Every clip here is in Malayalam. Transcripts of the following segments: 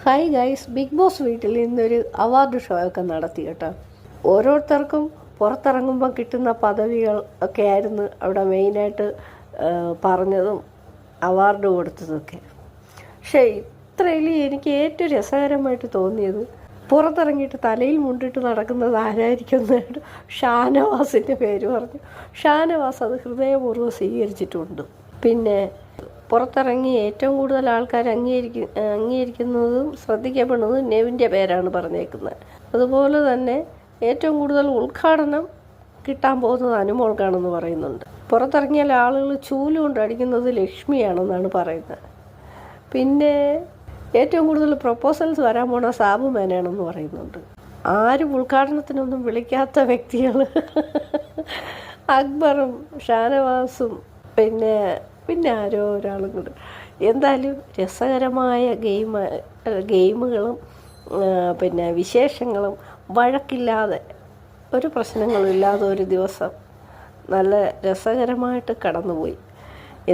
ഹായ് ഗൈസ്, ബിഗ് ബോസ് വീട്ടിൽ ഇന്നൊരു അവാർഡ് ഷോ ഒക്കെ നടത്തി കേട്ടോ. ഓരോരുത്തർക്കും പുറത്തിറങ്ങുമ്പോൾ കിട്ടുന്ന പദവികൾ ഒക്കെ ആയിരുന്നു അവിടെ മെയിനായിട്ട് പറഞ്ഞതും അവാർഡ് കൊടുത്തതൊക്കെ. പക്ഷേ ഇത്രയിൽ എനിക്ക് ഏറ്റവും രസകരമായിട്ട് തോന്നിയത് പുറത്തിറങ്ങിയിട്ട് തലയിൽ മുണ്ടിട്ട് നടക്കുന്നത് ആരായിരിക്കും ഷാനവാസിൻ്റെ പേര് പറഞ്ഞു. ഷാനവാസ് അത് ഹൃദയപൂർവ്വം സ്വീകരിച്ചിട്ടുണ്ട്. പിന്നെ പുറത്തിറങ്ങി ഏറ്റവും കൂടുതൽ ആൾക്കാർ അംഗീകരിക്കുന്നതും ശ്രദ്ധിക്കപ്പെടുന്നതും നെവിൻ്റെ പേരാണ് പറഞ്ഞേക്കുന്നത്. അതുപോലെ തന്നെ ഏറ്റവും കൂടുതൽ ഉദ്ഘാടനം കിട്ടാൻ പോകുന്നത് അനുമോൾക്കാണെന്ന് പറയുന്നുണ്ട്. പുറത്തിറങ്ങിയാൽ ആളുകൾ ചൂലുകൊണ്ട് അടിക്കുന്നത് ലക്ഷ്മിയാണെന്നാണ് പറയുന്നത്. പിന്നെ ഏറ്റവും കൂടുതൽ പ്രൊപ്പോസൽസ് വരാൻ പോണ സാബു മേനയാണെന്ന് പറയുന്നുണ്ട്. ആരും ഉദ്ഘാടനത്തിനൊന്നും വിളിക്കാത്ത വ്യക്തികൾ അക്ബറും ഷാനവാസും പിന്നെ ആരോ ഒരാളും കൂടെ. എന്തായാലും രസകരമായ ഗെയിമുകളും പിന്നെ വിശേഷങ്ങളും വഴക്കില്ലാതെ ഒരു പ്രശ്നങ്ങളും ഇല്ലാതെ ഒരു ദിവസം നല്ല രസകരമായിട്ട് കടന്നുപോയി.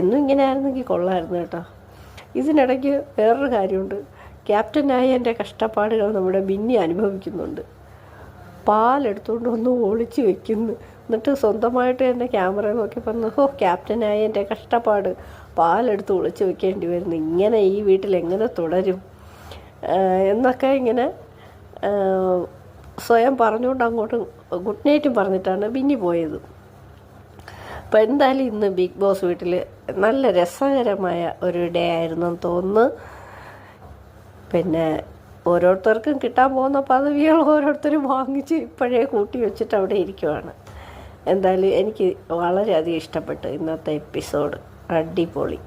എന്നും ഇങ്ങനെ ആയിരുന്നെങ്കിൽ കൊള്ളായിരുന്നു കേട്ടോ. ഇതിനിടയ്ക്ക് വേറൊരു കാര്യമുണ്ട്. ക്യാപ്റ്റനായ എൻ്റെ കഷ്ടപ്പാടുകൾ നമ്മുടെ ബിന്നി അനുഭവിക്കുന്നുണ്ട്. പാലെടുത്തുകൊണ്ട് ഒന്ന് ഒളിച്ച് വെക്കുന്നു. എന്നിട്ട് സ്വന്തമായിട്ട് എൻ്റെ ക്യാമറ നോക്കി പറഞ്ഞു, ക്യാപ്റ്റനായ എൻ്റെ കഷ്ടപ്പാട്, പാലെടുത്ത് ഒളിച്ച് വെക്കേണ്ടി വരുന്നു, ഇങ്ങനെ ഈ വീട്ടിൽ എങ്ങനെ തുടരും എന്നൊക്കെ ഇങ്ങനെ സ്വയം പറഞ്ഞുകൊണ്ട് അങ്ങോട്ട് ഗുഡ് നൈറ്റും പറഞ്ഞിട്ടാണ് ബിന്നി പോയത്. അപ്പോൾ എന്തായാലും ഇന്ന് ബിഗ് ബോസ് വീട്ടിൽ നല്ല രസകരമായ ഒരു ഡേ ആയിരുന്നെന്ന് തോന്നുന്നു. പിന്നെ ഓരോരുത്തർക്കും കിട്ടാൻ പോകുന്ന പദവികൾ ഓരോരുത്തരും വാങ്ങിച്ച് ഇപ്പോഴേ കൂട്ടി വെച്ചിട്ട് അവിടെ ഇരിക്കുവാണ്. എന്തായാലും എനിക്ക് വളരെയധികം ഇഷ്ടപ്പെട്ടു ഇന്നത്തെ എപ്പിസോഡ്. അടിപൊളി.